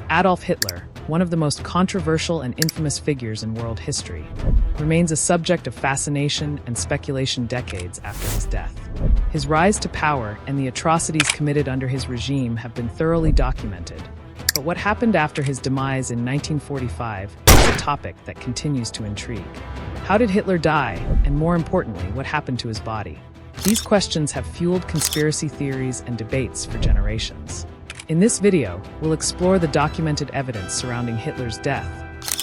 Adolf Hitler, one of the most controversial and infamous figures in world history, remains a subject of fascination and speculation decades after his death. His rise to power and the atrocities committed under his regime have been thoroughly documented. But what happened after his demise in 1945 is a topic that continues to intrigue. How did Hitler die? And more importantly, what happened to his body? These questions have fueled conspiracy theories and debates for generations. In this video, we'll explore the documented evidence surrounding Hitler's death,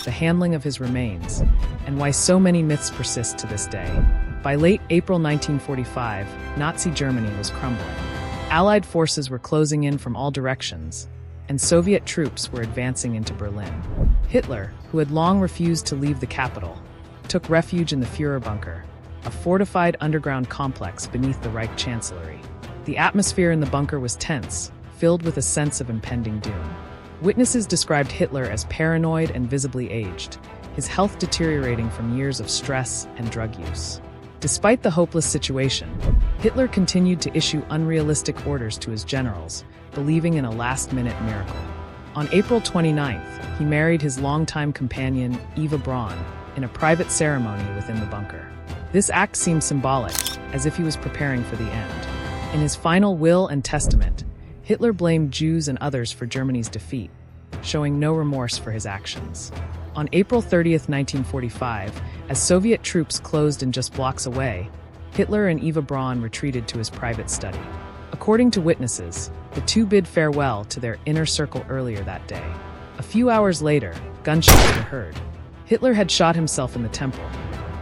the handling of his remains, and why so many myths persist to this day. By late April 1945, Nazi Germany was crumbling. Allied forces were closing in from all directions, and Soviet troops were advancing into Berlin. Hitler, who had long refused to leave the capital, took refuge in the Führer bunker, a fortified underground complex beneath the Reich Chancellery. The atmosphere in the bunker was tense, filled with a sense of impending doom. Witnesses described Hitler as paranoid and visibly aged, his health deteriorating from years of stress and drug use. Despite the hopeless situation, Hitler continued to issue unrealistic orders to his generals, believing in a last-minute miracle. On April 29th, he married his longtime companion, Eva Braun, in a private ceremony within the bunker. This act seemed symbolic, as if he was preparing for the end. In his final will and testament, Hitler blamed Jews and others for Germany's defeat, showing no remorse for his actions. On April 30th, 1945, as Soviet troops closed in just blocks away, Hitler and Eva Braun retreated to his private study. According to witnesses, the two bid farewell to their inner circle earlier that day. A few hours later, gunshots were heard. Hitler had shot himself in the temple,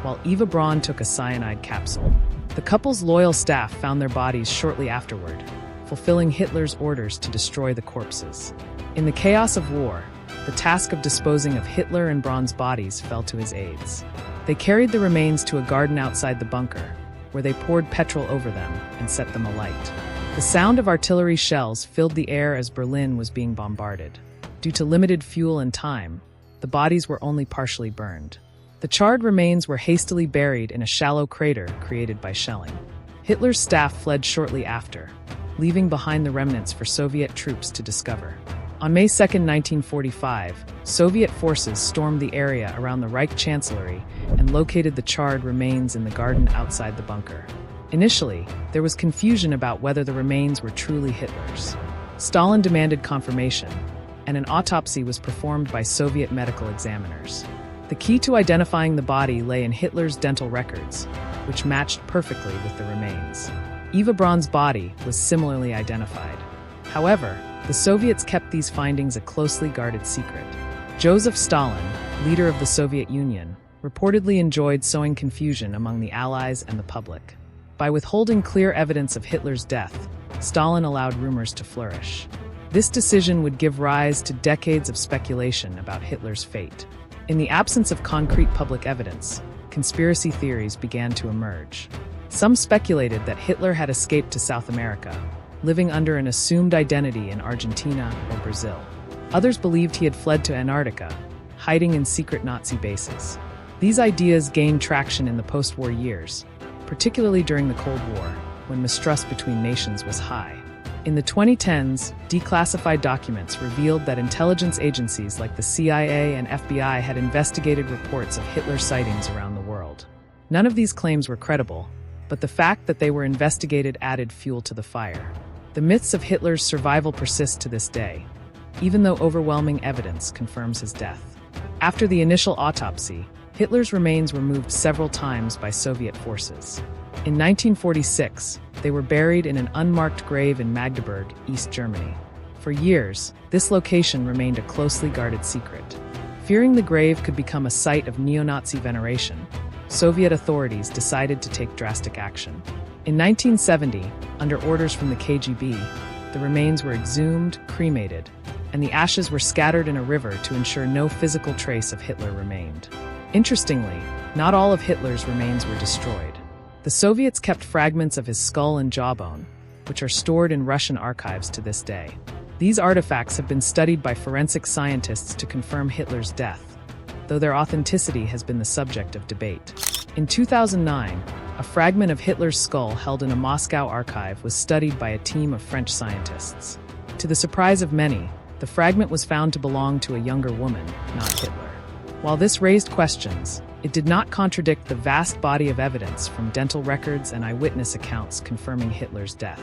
while Eva Braun took a cyanide capsule. The couple's loyal staff found their bodies shortly afterward, fulfilling Hitler's orders to destroy the corpses. In the chaos of war, the task of disposing of Hitler and Braun's bodies fell to his aides. They carried the remains to a garden outside the bunker, where they poured petrol over them and set them alight. The sound of artillery shells filled the air as Berlin was being bombarded. Due to limited fuel and time, the bodies were only partially burned. The charred remains were hastily buried in a shallow crater created by shelling. Hitler's staff fled shortly after, leaving behind the remnants for Soviet troops to discover. On May 2, 1945, Soviet forces stormed the area around the Reich Chancellery and located the charred remains in the garden outside the bunker. Initially, there was confusion about whether the remains were truly Hitler's. Stalin demanded confirmation, and an autopsy was performed by Soviet medical examiners. The key to identifying the body lay in Hitler's dental records, which matched perfectly with the remains. Eva Braun's body was similarly identified. However, the Soviets kept these findings a closely guarded secret. Joseph Stalin, leader of the Soviet Union, reportedly enjoyed sowing confusion among the Allies and the public. By withholding clear evidence of Hitler's death, Stalin allowed rumors to flourish. This decision would give rise to decades of speculation about Hitler's fate. In the absence of concrete public evidence, conspiracy theories began to emerge. Some speculated that Hitler had escaped to South America, living under an assumed identity in Argentina or Brazil. Others believed he had fled to Antarctica, hiding in secret Nazi bases. These ideas gained traction in the post-war years, particularly during the Cold War, when mistrust between nations was high. In the 2010s, declassified documents revealed that intelligence agencies like the CIA and FBI had investigated reports of Hitler sightings around the world. None of these claims were credible, but the fact that they were investigated added fuel to the fire. The myths of Hitler's survival persist to this day, even though overwhelming evidence confirms his death. After the initial autopsy, Hitler's remains were moved several times by Soviet forces. In 1946, they were buried in an unmarked grave in Magdeburg, East Germany. For years, this location remained a closely guarded secret. Fearing the grave could become a site of neo-Nazi veneration, Soviet authorities decided to take drastic action. In 1970, under orders from the KGB, the remains were exhumed, cremated, and the ashes were scattered in a river to ensure no physical trace of Hitler remained. Interestingly, not all of Hitler's remains were destroyed. The Soviets kept fragments of his skull and jawbone, which are stored in Russian archives to this day. These artifacts have been studied by forensic scientists to confirm Hitler's death, though their authenticity has been the subject of debate. In 2009, a fragment of Hitler's skull held in a Moscow archive was studied by a team of French scientists. To the surprise of many, The fragment was found to belong to a younger woman, not Hitler. While this raised questions, it did not contradict the vast body of evidence from dental records and eyewitness accounts confirming Hitler's death.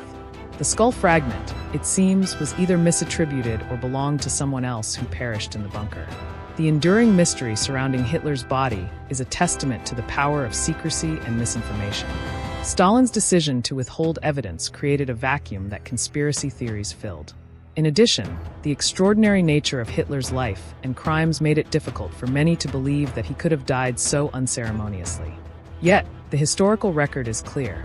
The skull fragment, it seems, was either misattributed or belonged to someone else who perished in the bunker. The enduring mystery surrounding Hitler's body is a testament to the power of secrecy and misinformation. Stalin's decision to withhold evidence created a vacuum that conspiracy theories filled. In addition, the extraordinary nature of Hitler's life and crimes made it difficult for many to believe that he could have died so unceremoniously. Yet, the historical record is clear.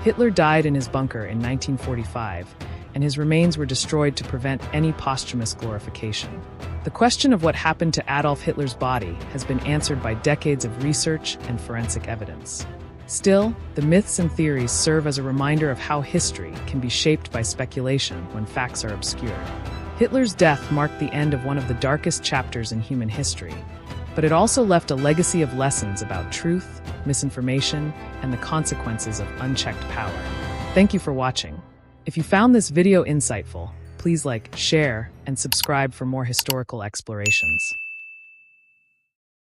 Hitler died in his bunker in 1945, and his remains were destroyed to prevent any posthumous glorification. The question of what happened to Adolf Hitler's body has been answered by decades of research and forensic evidence. Still, the myths and theories serve as a reminder of how history can be shaped by speculation when facts are obscured. Hitler's death marked the end of one of the darkest chapters in human history, but it also left a legacy of lessons about truth, misinformation, and the consequences of unchecked power. Thank you for watching. If you found this video insightful, please like, share, and subscribe for more historical explorations.